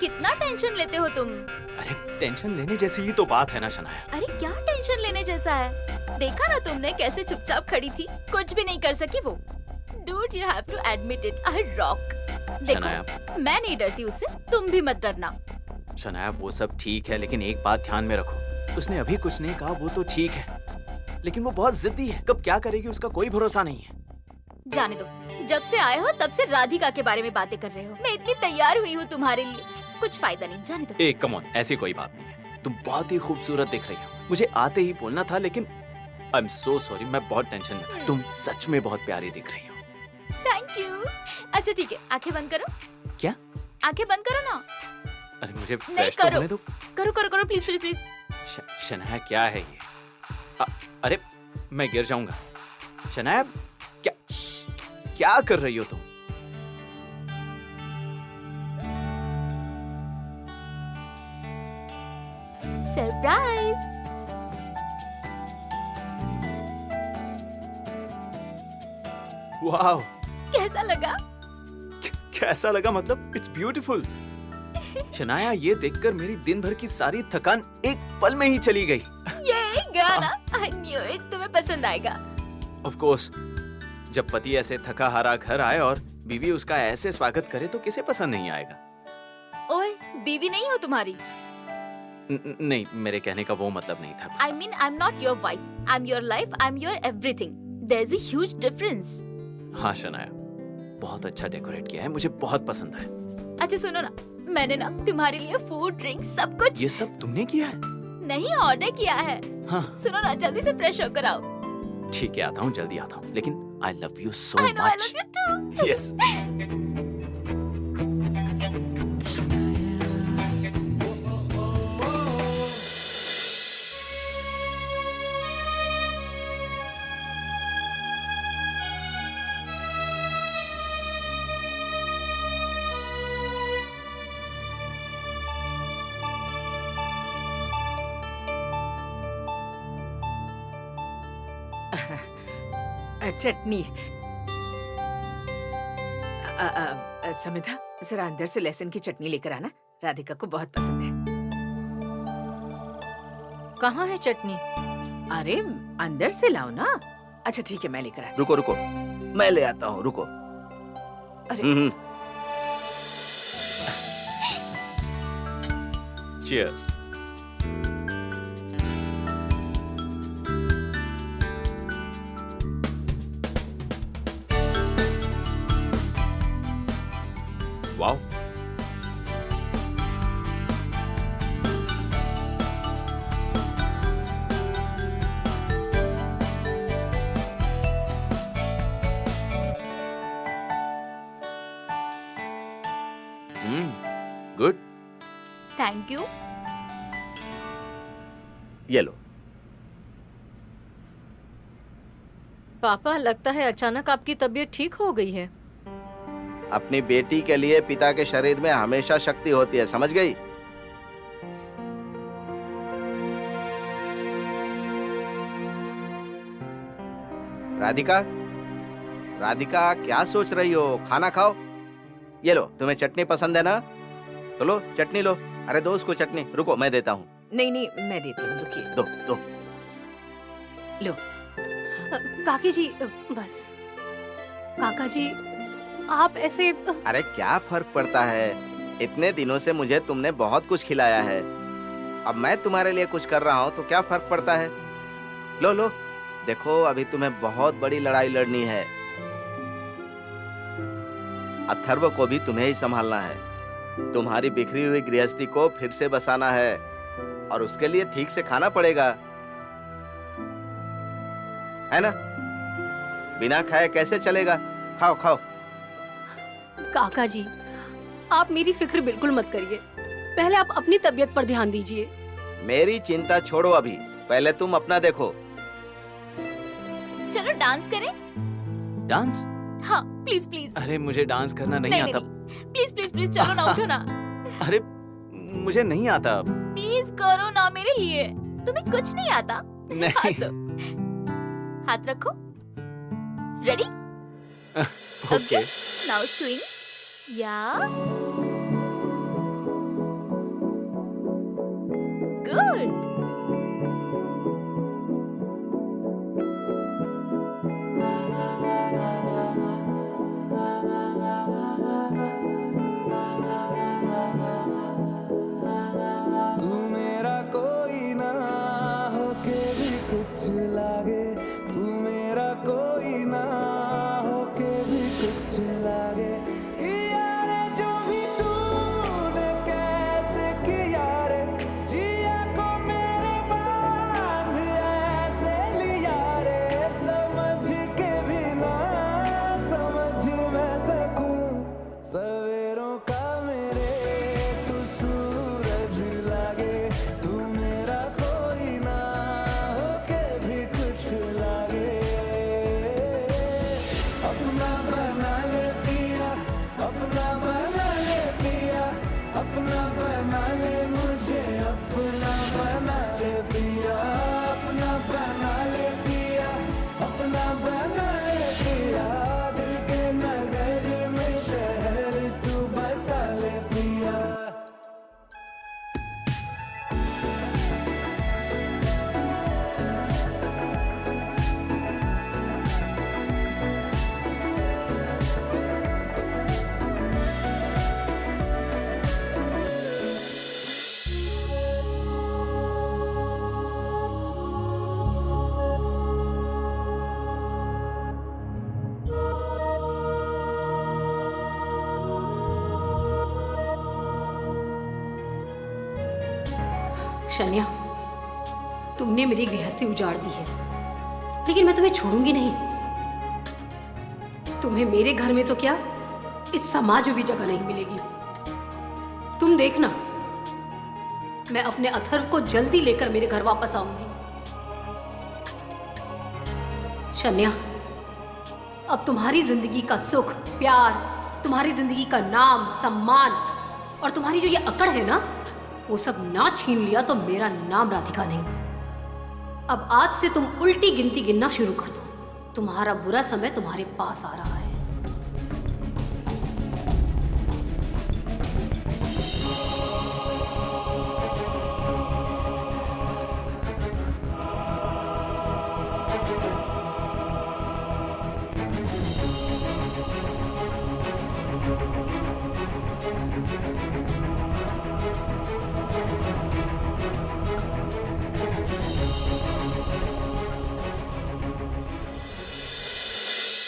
कितना टेंशन लेते हो तुम? अरे टेंशन लेने जैसी ही तो बात है ना शनाया। अरे क्या टेंशन लेने जैसा है? देखा ना तुमने कैसे चुपचाप खड़ी थी, कुछ भी नहीं कर सकी वो। Dude, you have to admit it, I rock. Shanaya, देखो, मैं नहीं डरती उससे, तुम भी मत डरना। शनाया वो सब ठीक है, लेकिन एक बात ध्यान में रखो, उसने अभी कुछ नहीं कहा वो तो ठीक है, लेकिन वो बहुत जिद्दी है, कब क्या करेगी उसका कोई भरोसा नहीं है। जाने दो, जब से आए हो तब से राधिका के बारे में बातें कर रहे हो। मैं इतनी तैयार हुई हूँ तुम्हारे लिए, कुछ फायदा नहीं, जाने दो। ए कम ऑन, ऐसी कोई बात नहीं, तुम बहुत ही खूबसूरत दिख रही हो। मुझे आते ही बोलना था, लेकिन आई एम सो सॉरी, मैं बहुत टेंशन में था। तुम सच में बहुत प्यारी दिख रही हो। Thank you. अच्छा ठीक है, आंखें बंद करो। क्या? आंखें बंद करो ना। अरे मुझे नहीं फ्रेश तो करो। होने दो। करो करो करो, प्लीज प्लीज प्लीज। शनाया क्या है ये? अरे मैं गिर जाऊंगा। शनाया क्या क्या कर रही हो तुम? सरप्राइज। वाह, कैसा लगा? कैसा लगा मतलब? It's beautiful. शनाया ये देखकर मेरी दिन भर की सारी थकान एक पल में ही चली गई। ये गाना, आई न्यू इट, तुम्हें पसंद आएगा। ऑफ कोर्स, जब पति ऐसे थका हारा घर आए और बीवी उसका ऐसे स्वागत करे तो किसे पसंद नहीं आएगा? ओए, बीवी नहीं हो तुम्हारी? नहीं, मेरे कहने का वो मतलब नहीं था। I mean, I'm not your wife. I'm your life. I'm your everything. There's a huge difference. हाँ शनाया, बहुत अच्छा डेकोरेट किया है, मुझे बहुत पसंद आया। अच्छा सुनो ना, मैंने ना तुम्हारे लिए फूड ड्रिंक सब कुछ ये सब तुमने किया है? नहीं ऑर्डर किया है। हाँ सुनो ना, जल्दी से फ्रेश होकर आओ। ठीक है, आता हूँ, जल्दी आता हूँ, लेकिन I love you so I know I much. love you too. Yes. चटनी। समिधा, जरा अंदर से लहसुन की चटनी लेकर आना, राधिका को बहुत पसंद है। कहाँ है चटनी? अरे अंदर से लाओ ना। अच्छा ठीक है, मैं लेकर आती रुको रुको, मैं ले आता हूँ, रुको। हूँ। अरे cheers. Wow, good. Thank you. ये लो। पापा, लगता है अचानक आपकी तबीयत ठीक हो गई है। अपनी बेटी के लिए पिता के शरीर में हमेशा शक्ति होती है, समझ गई? राधिका, राधिका क्या सोच रही हो? खाना खाओ। ये लो, तुम्हें चटनी पसंद है ना? तो लो चटनी लो। अरे दो उसको चटनी। रुको मैं देता हूँ। नहीं नहीं, मैं देती हूँ, रुकिए। दो दो। लो। काकी जी, बस। काका जी, आप ऐसे अरे क्या फर्क पड़ता है? इतने दिनों से मुझे तुमने बहुत कुछ खिलाया है, अब मैं तुम्हारे लिए कुछ कर रहा हूँ तो क्या फर्क पड़ता है? लो लो, देखो अभी तुम्हें बहुत बड़ी लड़ाई लड़नी है। अथर्व को भी तुम्हें ही संभालना है। तुम्हारी बिखरी हुई गृहस्थी को फिर से बसाना है और उसके लिए ठीक से खाना पड़ेगा, है ना? बिना खाए कैसे चलेगा? खाओ खाओ। काका जी, आप मेरी फिक्र बिल्कुल मत करिए। पहले आप अपनी तबीयत पर ध्यान दीजिए। मेरी चिंता छोड़ो, अभी पहले तुम अपना देखो। चलो डांस करें। डांस? हाँ प्लीज प्लीज। अरे मुझे डांस करना नहीं नहीं आता। नहीं, प्लीज प्लीज प्लीज, चलो ना, उठो ना। अरे मुझे नहीं आता। प्लीज करो ना मेरे लिए, तुम्हें कुछ नहीं आता। नहीं। हाथ दो, हाथ रखो। रेडी? ओके। Now swing. या शन्या, तुमने मेरी गृहस्थी उजाड़ दी है, लेकिन मैं तुम्हें छोड़ूंगी नहीं। तुम्हें मेरे घर में तो क्या, इस समाज में भी जगह नहीं मिलेगी। तुम देखना, मैं अपने अथर्व को जल्दी लेकर मेरे घर वापस आऊंगी। शन्या, अब तुम्हारी जिंदगी का सुख, प्यार, तुम्हारी जिंदगी का नाम, सम्मान और तुम्हारी जो ये अकड़ है ना, वो सब ना छीन लिया तो मेरा नाम राधिका नहीं। अब आज से तुम उल्टी गिनती गिनना शुरू कर दो। तुम्हारा बुरा समय तुम्हारे पास आ रहा है।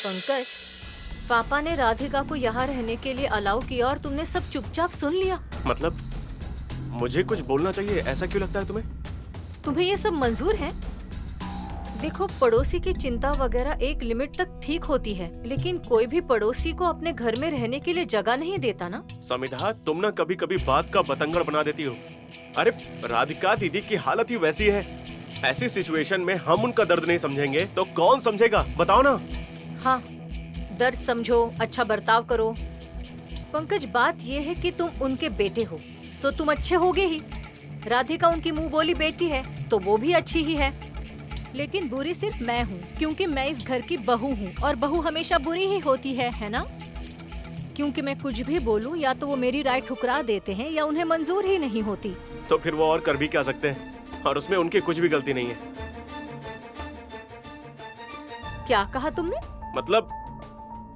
पंकज, पापा ने राधिका को यहाँ रहने के लिए अलाउ किया और तुमने सब चुपचाप सुन लिया। मतलब मुझे कुछ बोलना चाहिए, ऐसा क्यों लगता है तुम्हें? तुम्हें ये सब मंजूर है? देखो, पड़ोसी की चिंता वगैरह एक लिमिट तक ठीक होती है, लेकिन कोई भी पड़ोसी को अपने घर में रहने के लिए जगह नहीं देता ना। समिधा, तुम ना कभी कभी बात का बतंगड़ बना देती हो। अरे राधिका दीदी की हालत ही वैसी है, ऐसी सिचुएशन में हम उनका दर्द नहीं समझेंगे तो कौन समझेगा, बताओ ना। हाँ, दर्द समझो, अच्छा बर्ताव करो। पंकज, बात ये है कि तुम उनके बेटे हो, सो तुम अच्छे होगे ही। राधिका उनकी मुंह बोली बेटी है तो वो भी अच्छी ही है, लेकिन बुरी सिर्फ मैं हूँ, क्योंकि मैं इस घर की बहू हूँ और बहू हमेशा बुरी ही होती है ना? क्योंकि मैं कुछ भी बोलूँ या तो वो मेरी राय ठुकरा देते हैं या उन्हें मंजूर ही नहीं होती। तो फिर वो और कर भी क्या सकते हैं, और उसमें उनकी कुछ भी गलती नहीं है। क्या कहा तुमने? मतलब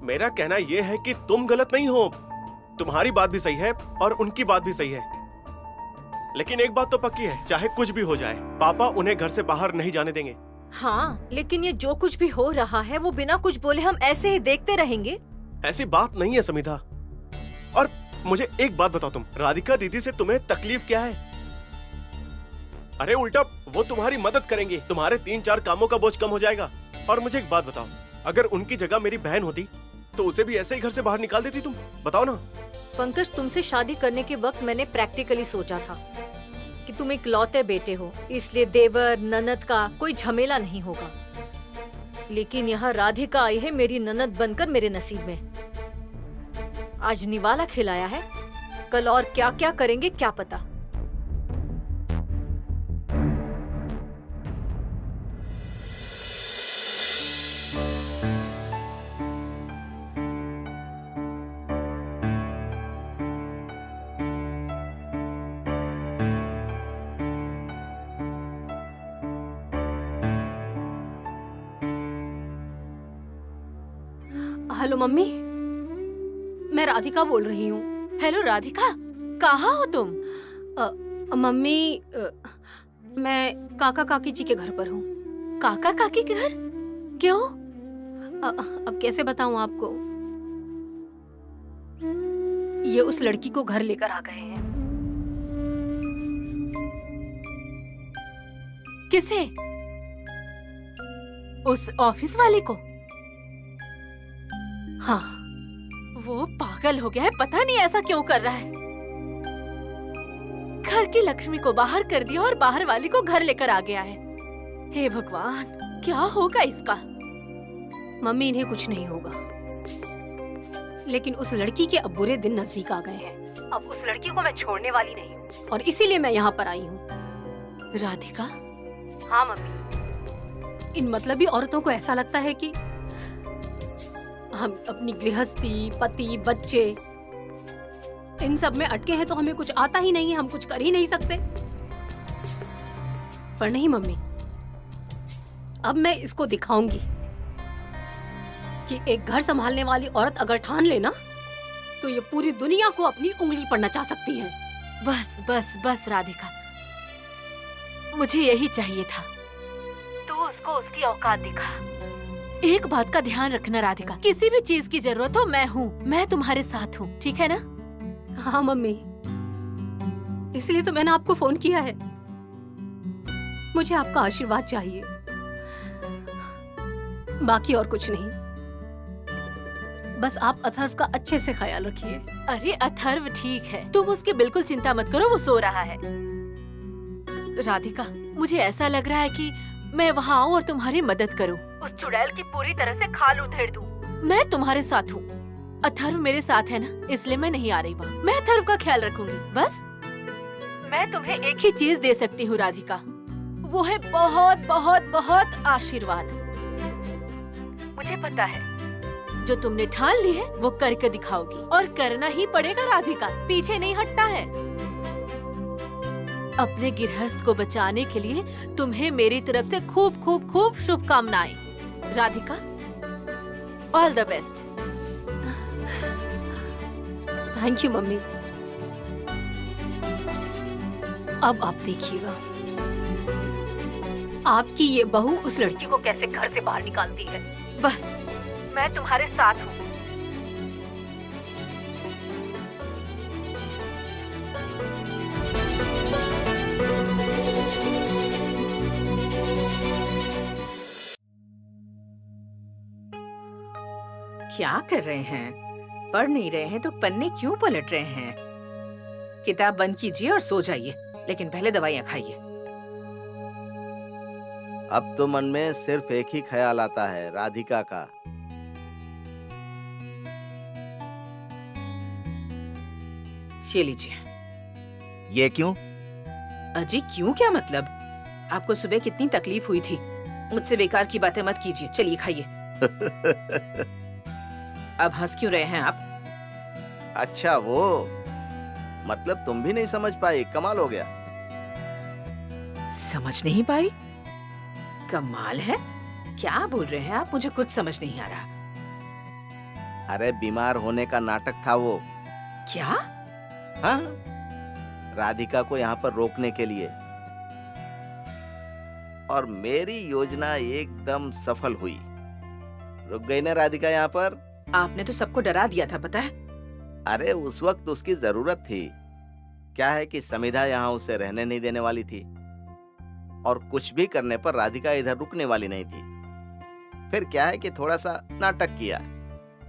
मेरा कहना यह है कि तुम गलत नहीं हो, तुम्हारी बात भी सही है और उनकी बात भी सही है। लेकिन एक बात तो पक्की है, चाहे कुछ भी हो जाए, पापा उन्हें घर से बाहर नहीं जाने देंगे। हाँ, लेकिन ये जो कुछ भी हो रहा है वो बिना कुछ बोले हम ऐसे ही देखते रहेंगे? ऐसी बात नहीं है समिधा। और मुझे एक बात बताओ, तुम राधिका दीदी से तुम्हें तकलीफ क्या है? अरे उल्टा वो तुम्हारी मदद करेंगी, तुम्हारे 3-4 कामों का बोझ कम हो जाएगा। और मुझे एक बात बताओ, अगर उनकी जगह मेरी बहन होती तो उसे भी ऐसे ही घर से बाहर निकाल देती तुम, बताओ ना। पंकज, तुमसे शादी करने के वक्त मैंने प्रैक्टिकली सोचा था कि तुम इकलौते बेटे हो, इसलिए देवर ननद का कोई झमेला नहीं होगा। लेकिन यहाँ राधिका आई है मेरी ननद बनकर मेरे नसीब में। आज निवाला खिलाया है, कल और क्या क्या करेंगे क्या पता। हेलो मम्मी, मैं राधिका बोल रही हूँ। हेलो राधिका, कहाँ हो तुम? मम्मी, मैं काका काकी जी के घर पर हूँ। काका काकी के घर? क्यों? अब कैसे बताऊँ आपको? ये उस लड़की को घर लेकर आ गए हैं। किसे? उस ऑफिस वाले को? हाँ। वो पागल हो गया है, पता नहीं ऐसा क्यों कर रहा है। घर की लक्ष्मी को बाहर कर दिया और बाहर वाली को घर लेकर आ गया है। हे भगवान, क्या होगा इसका? मम्मी, इन्हें कुछ नहीं होगा, लेकिन उस लड़की के अब बुरे दिन नजदीक आ गए हैं। अब उस लड़की को मैं छोड़ने वाली नहीं हूँ और इसीलिए मैं यहाँ पर आई हूँ। राधिका? हाँ मम्मी, इन मतलबी औरतों को ऐसा लगता है कि हम अपनी गृहस्थी, पति, बच्चे, इन सब में अटके हैं तो हमें कुछ आता ही नहीं है, हम कुछ कर ही नहीं सकते। पर नहीं मम्मी, अब मैं इसको दिखाऊंगी कि एक घर संभालने वाली औरत अगर ठान लेना तो ये पूरी दुनिया को अपनी उंगली पर नचा सकती है। बस बस बस राधिका, मुझे यही चाहिए था। तू उसको उसकी औकात दिखा। एक बात का ध्यान रखना राधिका, किसी भी चीज की जरूरत हो मैं हूँ, मैं तुम्हारे साथ हूँ, ठीक है ना? हाँ मम्मी, इसलिए तो मैंने आपको फोन किया है। मुझे आपका आशीर्वाद चाहिए, बाकी और कुछ नहीं। बस आप अथर्व का अच्छे से ख्याल रखिए। अरे अथर्व ठीक है, तुम उसकी बिल्कुल चिंता मत करो, वो सो रहा है। राधिका, मुझे ऐसा लग रहा है कि मैं वहाँ आऊँ और तुम्हारी मदद करूँ, उस चुड़ैल की पूरी तरह से खाल उधेड़ दूँ। मैं तुम्हारे साथ हूँ। अथर्व मेरे साथ है ना, इसलिए मैं नहीं आ रही वहाँ। मैं अथर्व का ख्याल रखूंगी। बस मैं तुम्हें एक ही चीज दे सकती हूँ राधिका, वो है बहुत बहुत बहुत आशीर्वाद। मुझे पता है जो तुमने ठान ली है वो करके दिखाओगी, और करना ही पड़ेगा राधिका, पीछे नहीं हटना है। अपने गृहस्थ को बचाने के लिए तुम्हें मेरी तरफ से खूब खूब खूब शुभकामनाएं। Radhika, all the best. Thank you mummy. अब आप देखिएगा आपकी ये बहू उस लड़की को कैसे घर से बाहर निकालती है। बस मैं तुम्हारे साथ हूँ। क्या कर रहे हैं? पढ़ नहीं रहे हैं तो पन्ने क्यों पलट रहे हैं? किताब बंद कीजिए और सो जाइए, लेकिन पहले दवाइयाँ खाइए। अब तो मन में सिर्फ एक ही ख्याल आता है, राधिका का। ये लीजिए। ये क्यों? अजी क्यों, क्या मतलब? आपको सुबह कितनी तकलीफ हुई थी। मुझसे बेकार की बातें मत कीजिए, चलिए खाइए। अब हंस क्यों रहे हैं आप? अच्छा, वो मतलब तुम भी नहीं समझ पाई? कमाल हो गया। समझ नहीं पाई? कमाल है। क्या बोल रहे हैं आप? मुझे कुछ समझ नहीं आ रहा। अरे बीमार होने का नाटक था वो। क्या? हाँ, राधिका को यहाँ पर रोकने के लिए। और मेरी योजना एकदम सफल हुई। रुक गई ना राधिका यहाँ पर। आपने तो सबको डरा दिया था, पता है? अरे उस वक्त उसकी जरूरत थी। क्या है कि समिधा यहाँ उसे रहने नहीं देने वाली थी, और कुछ भी करने पर राधिका इधर रुकने वाली नहीं थी। फिर क्या है कि थोड़ा सा नाटक किया।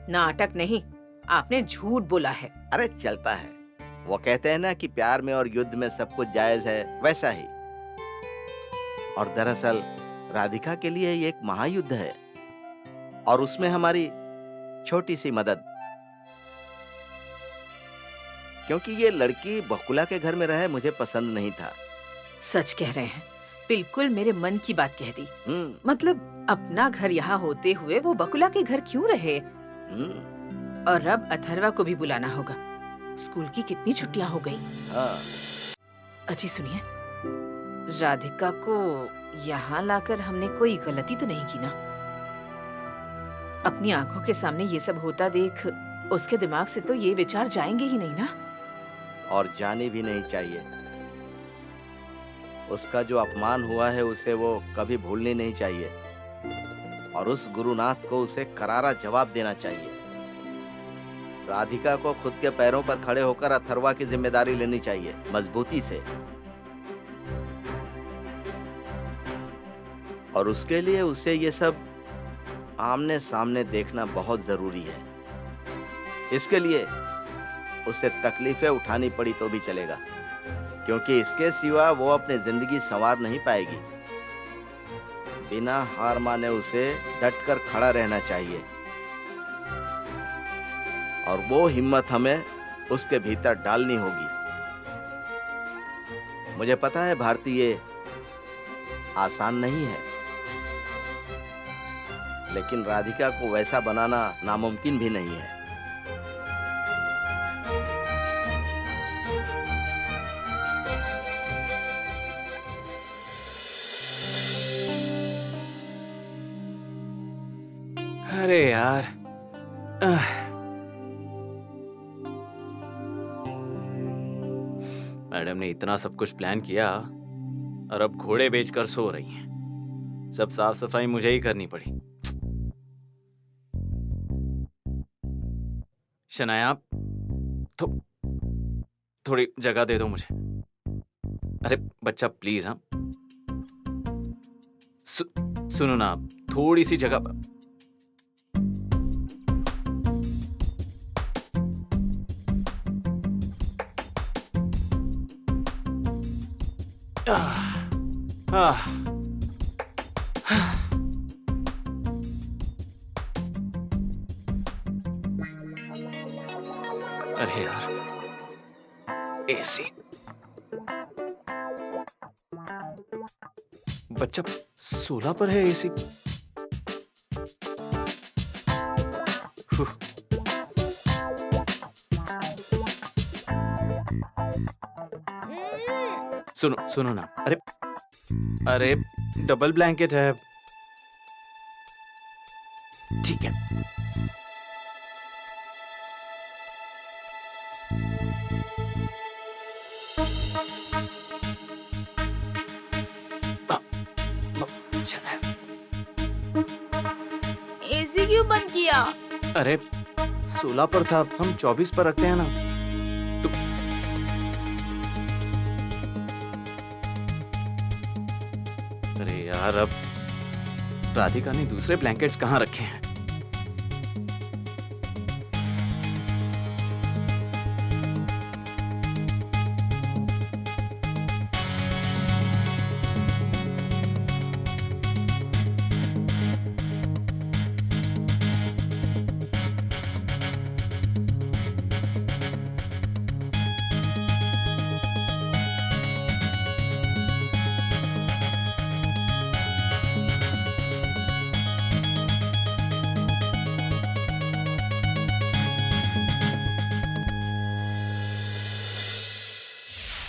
नाटक नहीं, आपने झूठ बोला है। अरे चलता है, वो कहते हैं ना कि प्यार में और युद्ध में सब कुछ जायज है, वैसा ही। और दरअसल राधिका के लिए ये एक महायुद्ध है, और उसमें हमारी छोटी सी मदद। क्योंकि ये लड़की बकुला के घर में रहे मुझे पसंद नहीं था। सच कह रहे हैं, बिल्कुल मेरे मन की बात कह दी। मतलब अपना घर यहाँ होते हुए वो बकुला के घर क्यों रहे? और अब अथर्वा को भी बुलाना होगा। स्कूल की कितनी छुट्टियां हो गई। हाँ। अजी सुनिए, राधिका को यहाँ लाकर हमने कोई गलती तो नहीं की ना? अपनी आंखों के सामने ये सब होता देख उसके दिमाग से तो ये विचार जाएंगे ही नहीं ना? और जाने भी नहीं चाहिए। उसका जो अपमान हुआ है उसे वो कभी भूलनी नहीं चाहिए, और उस गुरुनाथ को उसे करारा जवाब देना चाहिए। राधिका को खुद के पैरों पर खड़े होकर अथर्वा की जिम्मेदारी लेनी चाहिए, मजबूती से। और उसके लिए उसे ये सब आमने सामने देखना बहुत जरूरी है। इसके लिए उसे तकलीफें उठानी पड़ी तो भी चलेगा, क्योंकि इसके सिवा वो अपनी जिंदगी संवार नहीं पाएगी। बिना हार माने उसे डटकर खड़ा रहना चाहिए, और वो हिम्मत हमें उसके भीतर डालनी होगी। मुझे पता है भारती, ये आसान नहीं है, लेकिन राधिका को वैसा बनाना नामुमकिन भी नहीं है। अरे यार, मैडम ने इतना सब कुछ प्लान किया और अब घोड़े बेचकर सो रही हैं। सब साफ सफाई मुझे ही करनी पड़ी। शनाया, थोड़ी जगह दे दो मुझे। अरे बच्चा प्लीज। हाँ सुनो ना, थोड़ी सी जगह। अरे यार, एसी। बच्चा 16 पर है एसी। सुनो ना, अरे डबल ब्लैंकेट है। ठीक है। एसी क्यों बंद किया? अरे 16 पर था, हम 24 पर रखते हैं ना। अरे यार, अब राधिका ने दूसरे ब्लैंकेट्स कहाँ रखे हैं?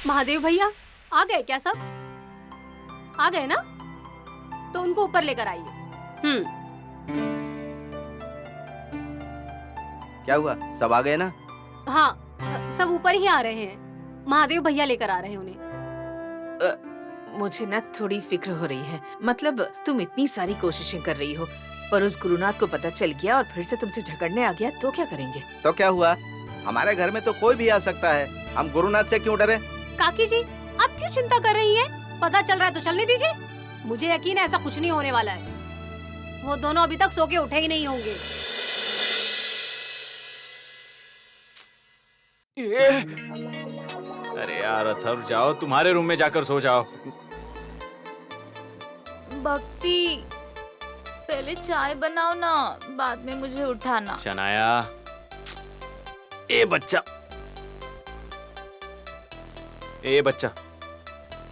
महादेव भैया आ गए क्या? सब आ गए ना? तो उनको ऊपर लेकर आइए। क्या हुआ, सब आ गए ना? हाँ, सब ऊपर ही आ रहे हैं। महादेव भैया लेकर आ रहे हैं उन्हें। मुझे ना थोड़ी फिक्र हो रही है। मतलब तुम इतनी सारी कोशिशें कर रही हो, पर उस गुरुनाथ को पता चल गया और फिर से तुमसे झगड़ने आ गया तो क्या करेंगे? तो क्या हुआ, हमारे घर में तो कोई भी आ सकता है, हम गुरुनाथ से क्यों डरे? काकी जी, आप क्यों चिंता कर रही हैं? पता चल रहा है तो चलने दीजिए। मुझे यकीन है ऐसा कुछ नहीं होने वाला है। वो दोनों अभी तक सो के उठे ही नहीं होंगे। अरे यार अथर्व, जाओ तुम्हारे रूम में जाकर सो जाओ। भक्ति, पहले चाय बनाओ ना, बाद में मुझे उठाना। शनाया, ए बच्चा,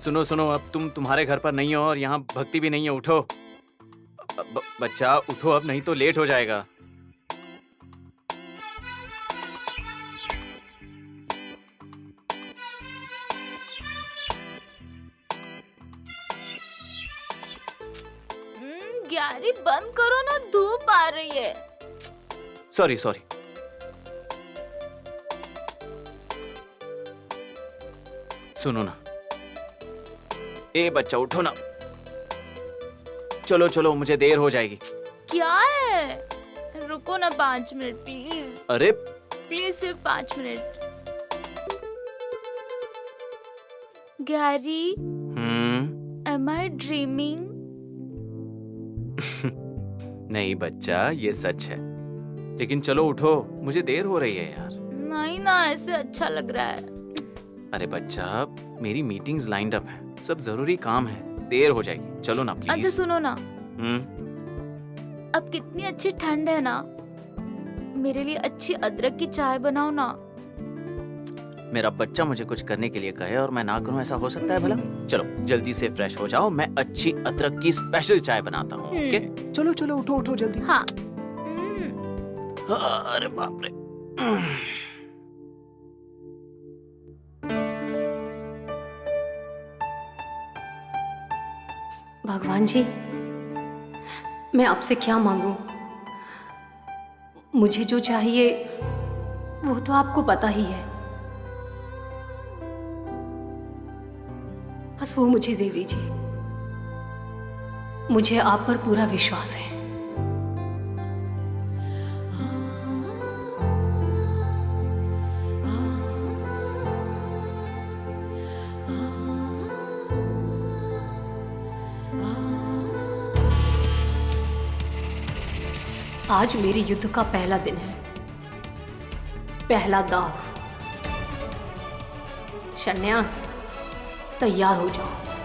सुनो, अब तुम तुम्हारे घर पर नहीं हो और यहाँ भक्ति भी नहीं है। उठो बच्चा, उठो अब, नहीं तो लेट हो जाएगा। ग्यारी बंद करो ना, धूप आ रही है। सॉरी। सुनो ना, ए बच्चा उठो ना। चलो, मुझे देर हो जाएगी। क्या है, रुको ना 5 मिनट प्लीज। अरे प्लीज सिर्फ 5 मिनट। ग्यारी, am I dreaming? नहीं बच्चा, ये सच है। लेकिन चलो उठो, मुझे देर हो रही है यार। नहीं ना, ऐसे अच्छा लग रहा है। अरे बच्चा, मेरी मीटिंग्स लाइंड अप है, सब जरूरी काम है, देर हो जाएगी। चलो ना प्लीज। अच्छा सुनो ना, अब कितनी अच्छी ठंड है ना, मेरे लिए अच्छी अदरक की चाय बनाओ ना। मेरा बच्चा मुझे कुछ करने के लिए कहे और मैं ना करूं, ऐसा हो सकता है भला? चलो जल्दी से फ्रेश हो जाओ, मैं अच्छी अदरक की स्पेशल चाय बनाता हूँ। ओके, चलो उठो जल्दी। हाँ। अरे बाप रे। भगवान जी, मैं आपसे क्या मांगू? मुझे जो चाहिए वो तो आपको पता ही है, बस वो मुझे दे दीजिए। मुझे आप पर पूरा विश्वास है। आज मेरे युद्ध का पहला दिन है, पहला दाव। शन्या, तैयार हो जाओ।